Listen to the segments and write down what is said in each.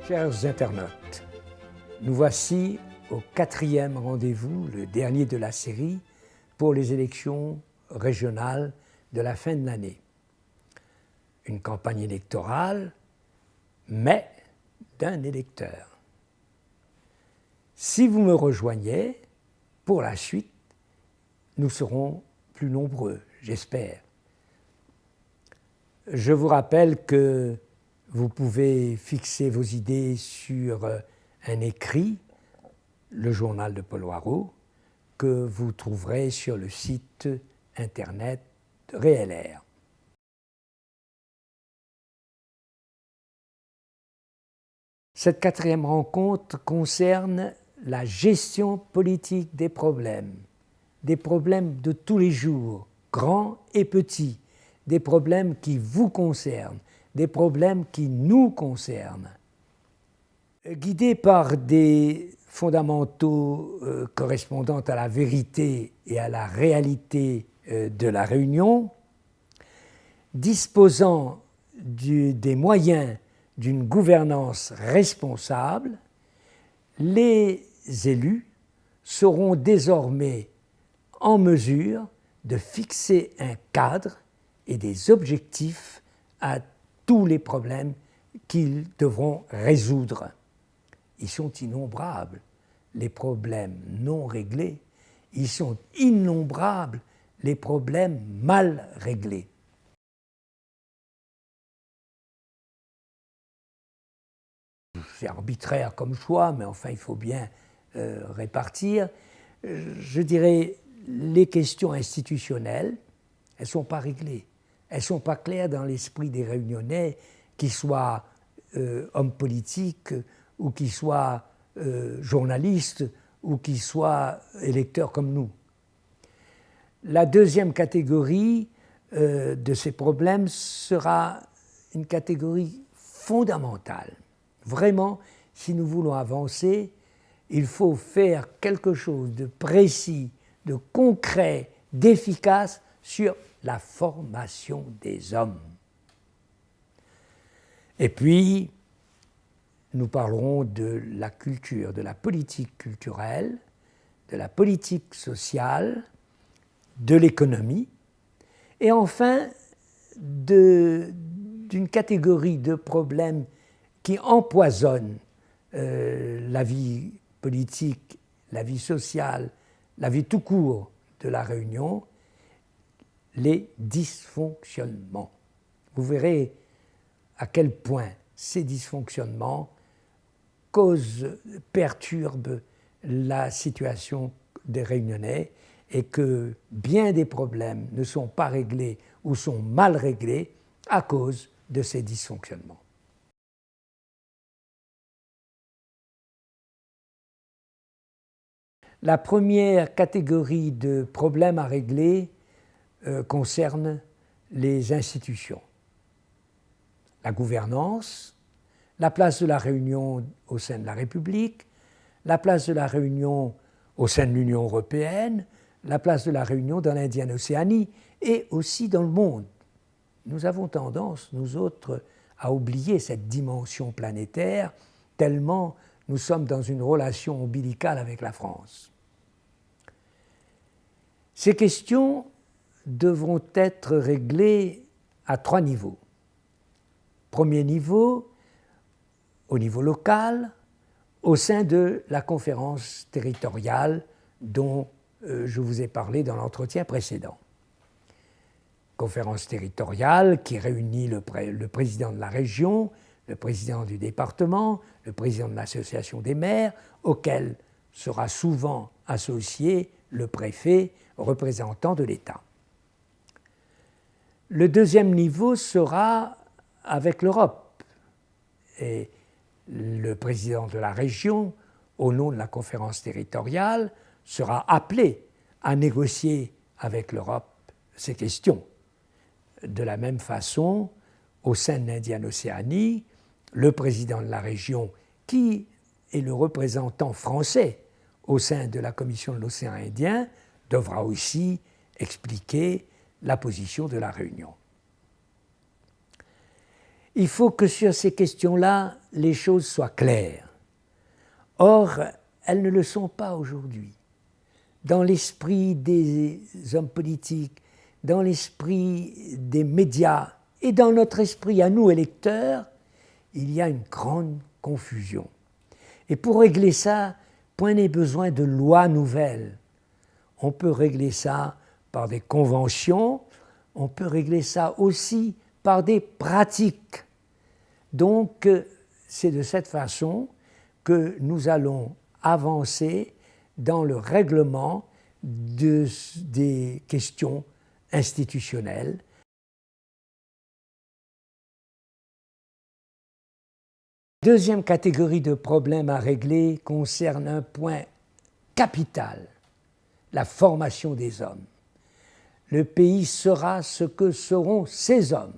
Chers internautes, nous voici au 4e rendez-vous, le dernier de la série, pour les élections régionales de la fin de l'année. Une campagne électorale, mais d'un électeur. Si vous me rejoignez, pour la suite, nous serons plus nombreux, j'espère. Je vous rappelle que vous pouvez fixer vos idées sur un écrit, le journal de Paul Warreau, que vous trouverez sur le site internet RéelAir. Cette 4e rencontre concerne la gestion politique des problèmes de tous les jours, grands et petits, des problèmes qui vous concernent, des problèmes qui nous concernent. Guidés par des fondamentaux correspondant à la vérité et à la réalité de la Réunion, disposant des moyens d'une gouvernance responsable, les élus seront désormais en mesure de fixer un cadre et des objectifs à tous les problèmes qu'ils devront résoudre. Ils sont innombrables, les problèmes non réglés. Ils sont innombrables, les problèmes mal réglés. C'est arbitraire comme choix, mais enfin il faut bien répartir. Je dirais, les questions institutionnelles, elles ne sont pas réglées. Elles ne sont pas claires dans l'esprit des Réunionnais, qu'ils soient hommes politiques ou qu'ils soient journalistes ou qu'ils soient électeurs comme nous. La deuxième catégorie de ces problèmes sera une catégorie fondamentale. Vraiment, si nous voulons avancer, il faut faire quelque chose de précis, de concret, d'efficace sur la formation des hommes. Et puis, nous parlerons de la culture, de la politique culturelle, de la politique sociale, de l'économie, et enfin d'une catégorie de problèmes qui empoisonnent la vie politique, la vie sociale, la vie tout court de la Réunion, les dysfonctionnements. Vous verrez à quel point ces dysfonctionnements perturbent la situation des Réunionnais et que bien des problèmes ne sont pas réglés ou sont mal réglés à cause de ces dysfonctionnements. La première catégorie de problèmes à régler concerne les institutions. La gouvernance, la place de la Réunion au sein de la République, la place de la Réunion au sein de l'Union européenne, la place de la Réunion dans l'Indienne Océanie et aussi dans le monde. Nous avons tendance, nous autres, à oublier cette dimension planétaire tellement nous sommes dans une relation ombilicale avec la France. Ces questions devront être réglées à 3 niveaux. Premier niveau, au niveau local, au sein de la conférence territoriale dont je vous ai parlé dans l'entretien précédent. Conférence territoriale qui réunit le président de la région, le président du département, le président de l'association des maires, auquel sera souvent associé le préfet, représentant de l'État. Le deuxième niveau sera avec l'Europe. Et le président de la région, au nom de la conférence territoriale, sera appelé à négocier avec l'Europe ces questions. De la même façon, au sein de l'Indienne Océanie, le président de la région, qui est le représentant français au sein de la Commission de l'océan Indien, devra aussi expliquer la position de la Réunion. il faut que sur ces questions-là, les choses soient claires. Or, elles ne le sont pas aujourd'hui. Dans l'esprit des hommes politiques, dans l'esprit des médias et dans notre esprit à nous, électeurs, il y a une grande confusion. Et pour régler ça, point n'est besoin de lois nouvelles. On peut régler ça par des conventions, on peut régler ça aussi par des pratiques. Donc, c'est de cette façon que nous allons avancer dans le règlement des questions institutionnelles. La deuxième catégorie de problèmes à régler concerne un point capital, la formation des hommes. Le pays sera ce que seront ses hommes.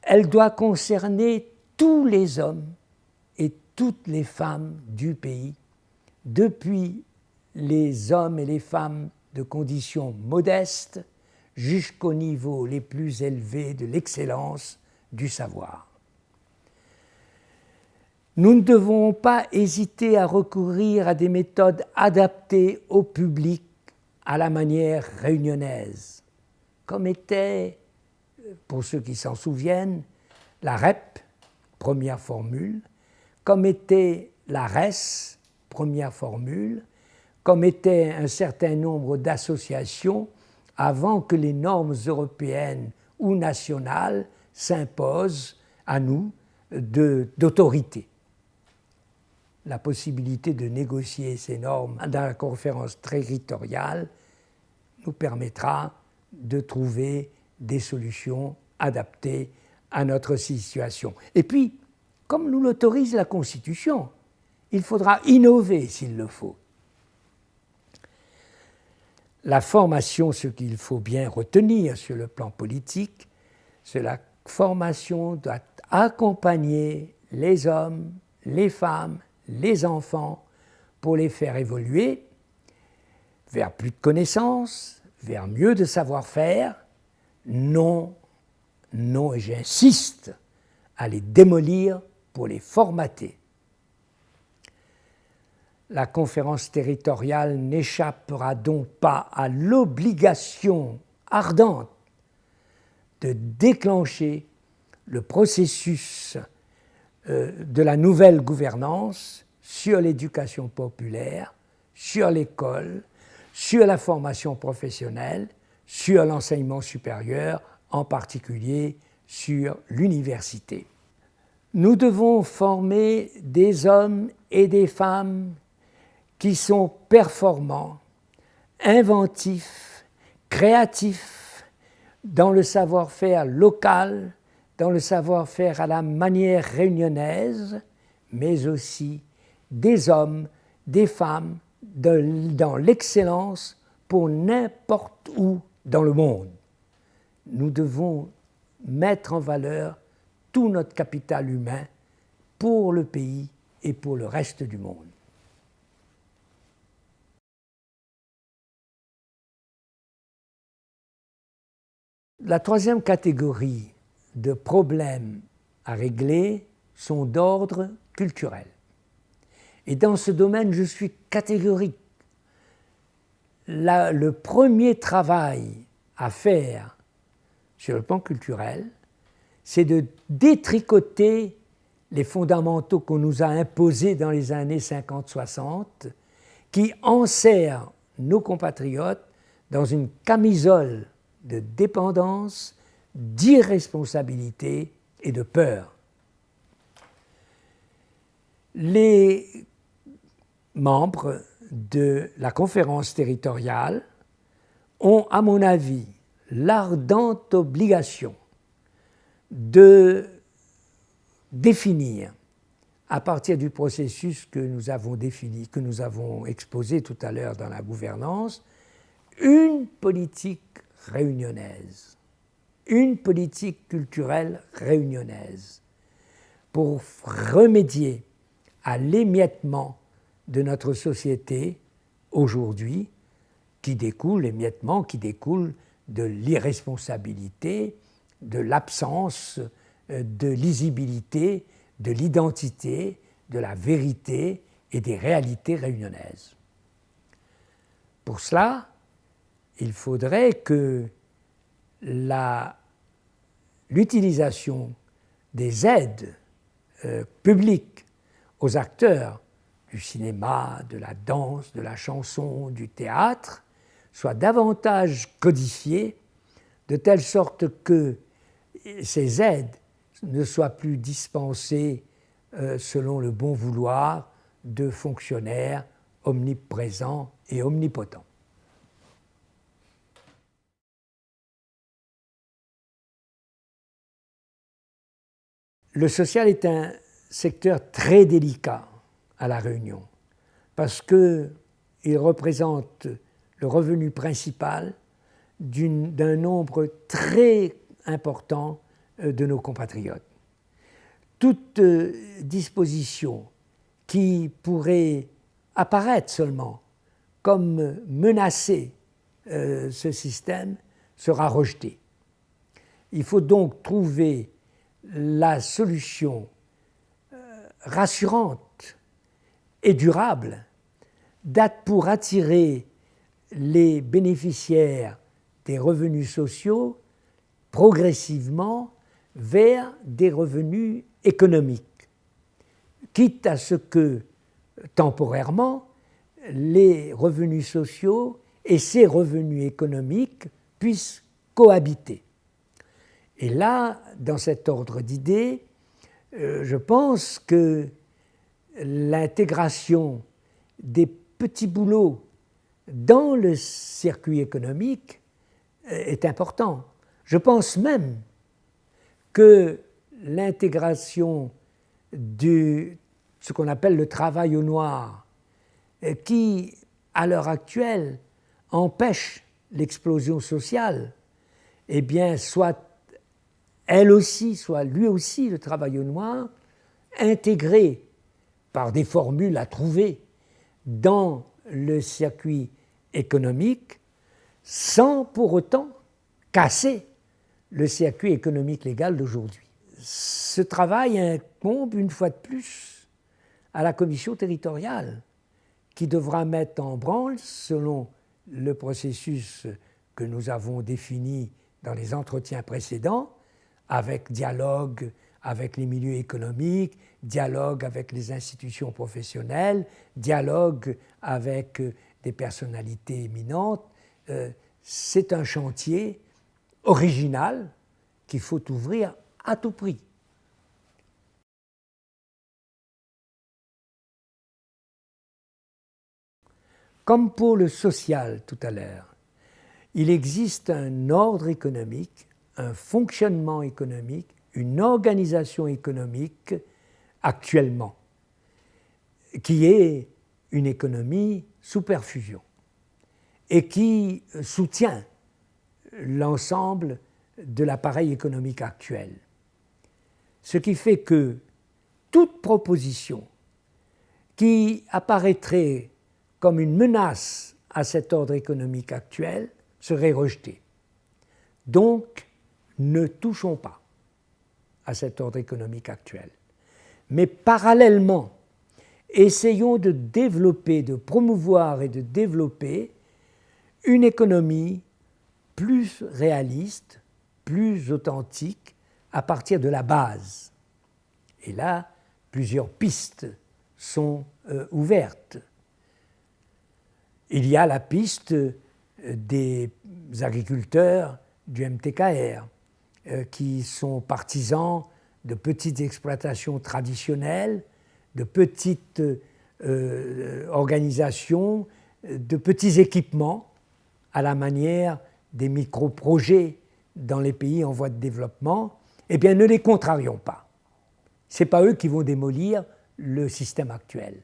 Elle doit concerner tous les hommes et toutes les femmes du pays, depuis les hommes et les femmes de conditions modestes jusqu'aux niveaux les plus élevés de l'excellence du savoir. Nous ne devons pas hésiter à recourir à des méthodes adaptées au public à la manière réunionnaise, comme était, pour ceux qui s'en souviennent, la REP, première formule, comme était la RES, première formule, comme était un certain nombre d'associations avant que les normes européennes ou nationales s'imposent à nous d'autorité. La possibilité de négocier ces normes dans la conférence territoriale nous permettra de trouver des solutions adaptées à notre situation. Et puis, comme nous l'autorise la Constitution, il faudra innover s'il le faut. La formation, ce qu'il faut bien retenir sur le plan politique, c'est la formation doit accompagner les hommes, les femmes, les enfants pour les faire évoluer vers plus de connaissances, vers mieux de savoir-faire, non, et j'insiste, à les démolir pour les formater. La conférence territoriale n'échappera donc pas à l'obligation ardente de déclencher le processus de la nouvelle gouvernance sur l'éducation populaire, sur l'école, sur la formation professionnelle, sur l'enseignement supérieur, en particulier sur l'université. Nous devons former des hommes et des femmes qui sont performants, inventifs, créatifs dans le savoir-faire local, dans le savoir-faire à la manière réunionnaise, mais aussi des hommes, des femmes dans l'excellence pour n'importe où dans le monde. Nous devons mettre en valeur tout notre capital humain pour le pays et pour le reste du monde. La troisième catégorie de problèmes à régler sont d'ordre culturel. Et dans ce domaine, je suis catégorique. Le premier travail à faire sur le plan culturel, c'est de détricoter les fondamentaux qu'on nous a imposés dans les années 50-60, qui enserrent nos compatriotes dans une camisole de dépendance, d'irresponsabilité et de peur. Les membres de la conférence territoriale ont, à mon avis, l'ardente obligation de définir, à partir du processus que nous avons défini, que nous avons exposé tout à l'heure dans la gouvernance, une politique réunionnaise, une politique culturelle réunionnaise, pour remédier à l'émiettement de notre société aujourd'hui, l'émiettement qui découle de l'irresponsabilité, de l'absence de lisibilité, de l'identité, de la vérité et des réalités réunionnaises. Pour cela, il faudrait que l'utilisation des aides publiques aux acteurs du cinéma, de la danse, de la chanson, du théâtre, soit davantage codifiée, de telle sorte que ces aides ne soient plus dispensées selon le bon vouloir de fonctionnaires omniprésents et omnipotents. Le social est un secteur très délicat à La Réunion parce qu'il représente le revenu principal d'un nombre très important de nos compatriotes. Toute disposition qui pourrait apparaître seulement comme menacer ce système sera rejetée. Il faut donc trouver la solution rassurante et durable pour attirer les bénéficiaires des revenus sociaux progressivement vers des revenus économiques, quitte à ce que, temporairement, les revenus sociaux et ces revenus économiques puissent cohabiter. Et là, dans cet ordre d'idées, je pense que l'intégration des petits boulots dans le circuit économique est important. Je pense même que l'intégration de ce qu'on appelle le travail au noir, qui, à l'heure actuelle, empêche l'explosion sociale, eh bien, soit elle aussi, soit lui aussi, le travail au noir, intégré par des formules à trouver dans le circuit économique, sans pour autant casser le circuit économique légal d'aujourd'hui. Ce travail incombe, une fois de plus, à la commission territoriale, qui devra mettre en branle, selon le processus que nous avons défini dans les entretiens précédents, avec dialogue avec les milieux économiques, dialogue avec les institutions professionnelles, dialogue avec des personnalités éminentes. C'est un chantier original qu'il faut ouvrir à tout prix. Comme pour le social tout à l'heure, il existe un ordre économique, un fonctionnement économique, une organisation économique actuellement, qui est une économie sous perfusion et qui soutient l'ensemble de l'appareil économique actuel. Ce qui fait que toute proposition qui apparaîtrait comme une menace à cet ordre économique actuel serait rejetée. Donc, ne touchons pas à cet ordre économique actuel. Mais parallèlement, essayons de développer, de promouvoir et de développer une économie plus réaliste, plus authentique, à partir de la base. Et là, plusieurs pistes sont ouvertes. Il y a la piste des agriculteurs du MTKR, qui sont partisans de petites exploitations traditionnelles, de petites organisations, de petits équipements, à la manière des micro-projets dans les pays en voie de développement. Eh bien, ne les contrarions pas. Ce n'est pas eux qui vont démolir le système actuel.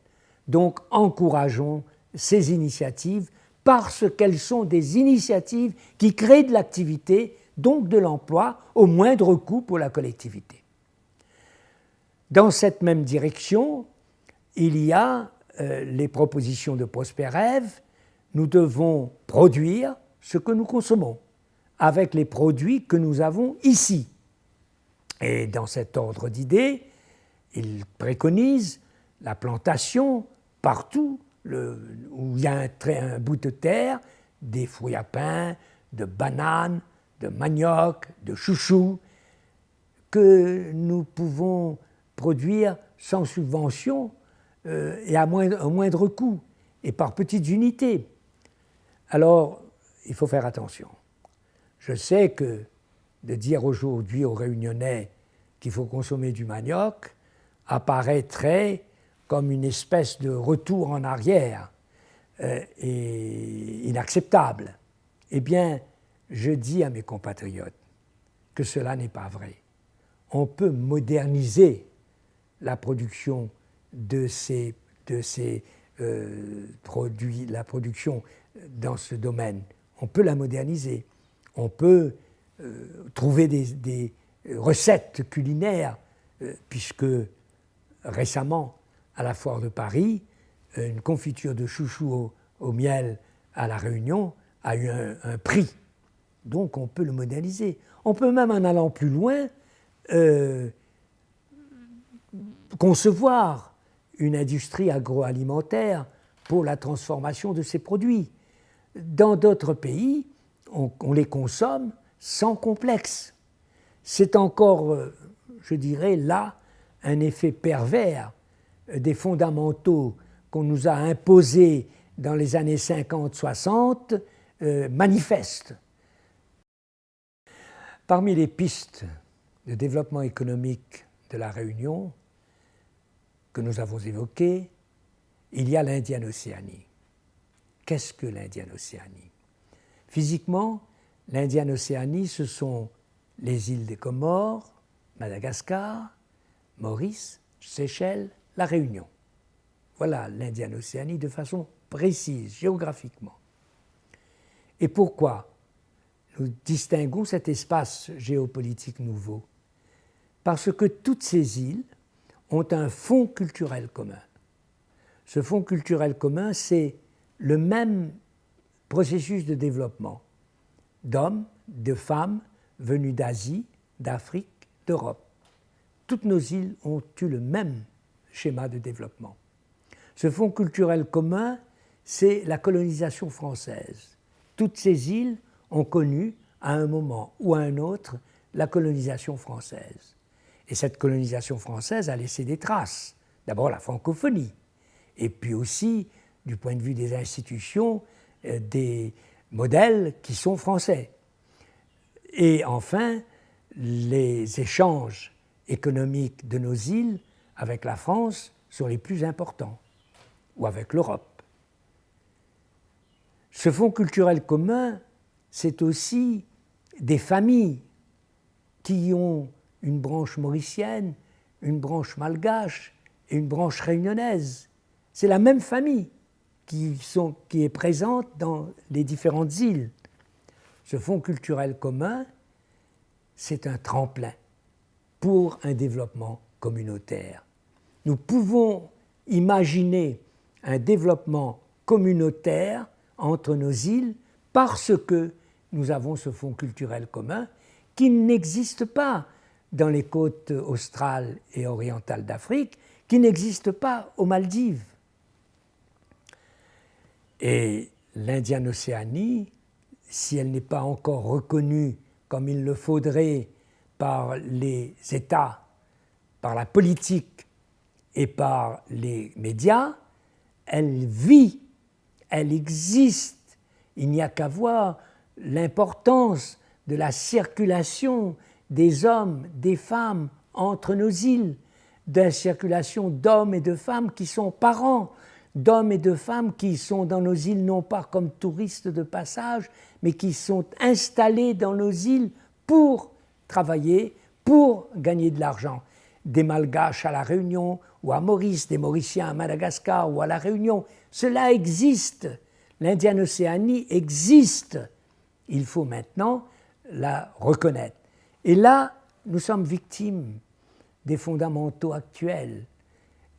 Donc, encourageons ces initiatives parce qu'elles sont des initiatives qui créent de l'activité, donc de l'emploi, au moindre coût pour la collectivité. Dans cette même direction, il y a les propositions de Prosper Ève. Nous devons produire ce que nous consommons, avec les produits que nous avons ici. Et dans cet ordre d'idées, il préconise la plantation partout où il y a un bout de terre, des fruits à pain, de bananes, de manioc, de chouchous, que nous pouvons produire sans subvention et à moindre coût, et par petites unités. Alors, il faut faire attention. Je sais que de dire aujourd'hui aux Réunionnais qu'il faut consommer du manioc apparaîtrait comme une espèce de retour en arrière et inacceptable. Eh bien, je dis à mes compatriotes que cela n'est pas vrai. On peut moderniser la production de ces produits, la production dans ce domaine. On peut la moderniser. On peut trouver des recettes culinaires, puisque récemment, à la foire de Paris, une confiture de chouchou au miel à La Réunion a eu un prix. Donc on peut le moderniser. On peut même, en allant plus loin, concevoir une industrie agroalimentaire pour la transformation de ces produits. Dans d'autres pays, on les consomme sans complexe. C'est encore, je dirais, là, un effet pervers des fondamentaux qu'on nous a imposés dans les années 50-60 manifeste. Parmi les pistes de développement économique de la Réunion que nous avons évoquées, il y a l'Indienne-Océanie. Qu'est-ce que l'Indienne-Océanie? Physiquement, l'Indienne-Océanie, ce sont les îles des Comores, Madagascar, Maurice, Seychelles, la Réunion. Voilà l'Indienne-Océanie de façon précise, géographiquement. Et pourquoi nous distinguons cet espace géopolitique nouveau? Parce que toutes ces îles ont un fond culturel commun. Ce fond culturel commun, c'est le même processus de développement d'hommes, de femmes venus d'Asie, d'Afrique, d'Europe. Toutes nos îles ont eu le même schéma de développement. Ce fond culturel commun, c'est la colonisation française. Toutes ces îles ont connu, à un moment ou à un autre, la colonisation française. Et cette colonisation française a laissé des traces. D'abord la francophonie, et puis aussi, du point de vue des institutions, des modèles qui sont français. Et enfin, les échanges économiques de nos îles avec la France sont les plus importants, ou avec l'Europe. Ce fonds culturel commun, c'est aussi des familles qui ont une branche mauricienne, une branche malgache et une branche réunionnaise. C'est la même famille qui est présente dans les différentes îles. Ce fonds culturel commun, c'est un tremplin pour un développement communautaire. Nous pouvons imaginer un développement communautaire entre nos îles parce que nous avons ce fonds culturel commun qui n'existe pas dans les côtes australes et orientales d'Afrique, qui n'existe pas aux Maldives. Et l'Indienne-Océanie, si elle n'est pas encore reconnue comme il le faudrait par les États, par la politique et par les médias, elle vit, elle existe. Il n'y a qu'à voir l'importance de la circulation des hommes, des femmes entre nos îles, de la circulation d'hommes et de femmes qui sont parents, d'hommes et de femmes qui sont dans nos îles non pas comme touristes de passage, mais qui sont installés dans nos îles pour travailler, pour gagner de l'argent. Des Malgaches à La Réunion ou à Maurice, des Mauriciens à Madagascar ou à La Réunion, cela existe. L'Indienne-Océanie existe. Il faut maintenant la reconnaître. Et là, nous sommes victimes des fondamentaux actuels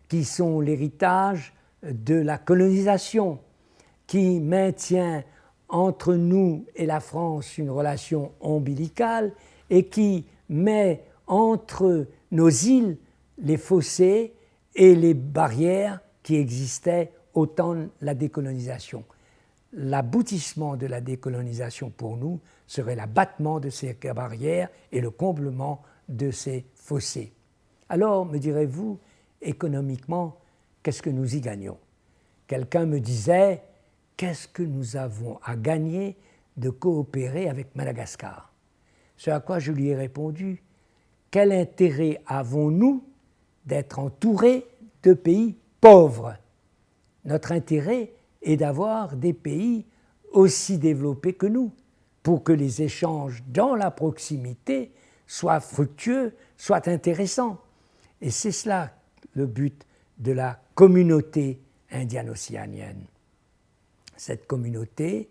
qui sont l'héritage de la colonisation, qui maintient entre nous et la France une relation ombilicale et qui met entre nos îles les fossés et les barrières qui existaient au temps de la décolonisation. L'aboutissement de la décolonisation pour nous serait l'abattement de ces barrières et le comblement de ces fossés. Alors, me direz-vous, économiquement, qu'est-ce que nous y gagnons? Quelqu'un me disait, qu'est-ce que nous avons à gagner de coopérer avec Madagascar? Ce à quoi je lui ai répondu, quel intérêt avons-nous d'être entourés de pays pauvres? Notre intérêt est d'avoir des pays aussi développés que nous, pour que les échanges dans la proximité soient fructueux, soient intéressants. Et c'est cela le but de la communauté indiano-océanienne. Cette communauté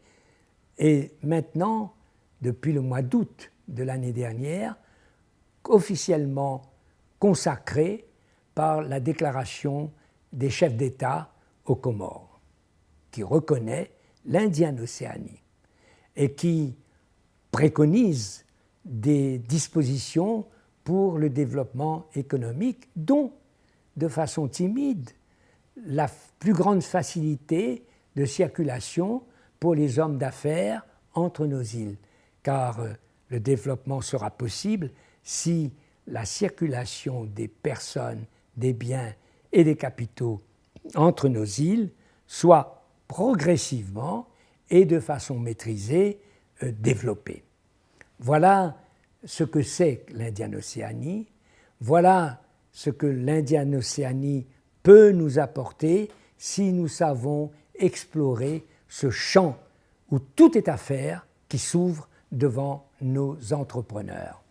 est maintenant, depuis le mois d'août de l'année dernière, officiellement consacrée par la déclaration des chefs d'État aux Comores, qui reconnaît l'Indiane-Océanie et qui préconise des dispositions pour le développement économique, dont, de façon timide, la plus grande facilité de circulation pour les hommes d'affaires entre nos îles, car le développement sera possible si la circulation des personnes, des biens et des capitaux entre nos îles soit progressivement et de façon maîtrisée développée. Voilà ce que c'est l'Indiane-Océanie, voilà ce que l'Indiane-Océanie peut nous apporter si nous savons explorer ce champ où tout est à faire qui s'ouvre devant nos entrepreneurs.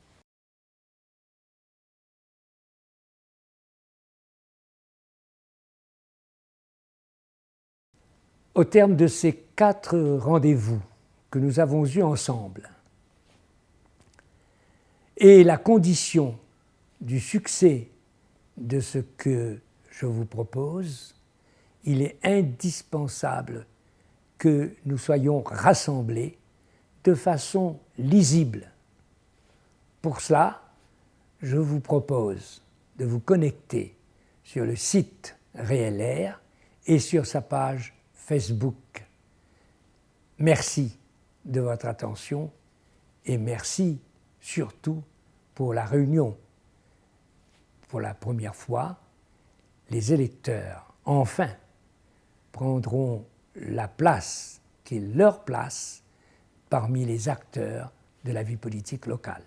Au terme de ces 4 rendez-vous que nous avons eus ensemble, et la condition du succès de ce que je vous propose, il est indispensable que nous soyons rassemblés de façon lisible. Pour cela, je vous propose de vous connecter sur le site RéelAir et sur sa page Facebook. Merci de votre attention et merci surtout pour la réunion. Pour la première fois, les électeurs, enfin, prendront la place qui est leur place parmi les acteurs de la vie politique locale.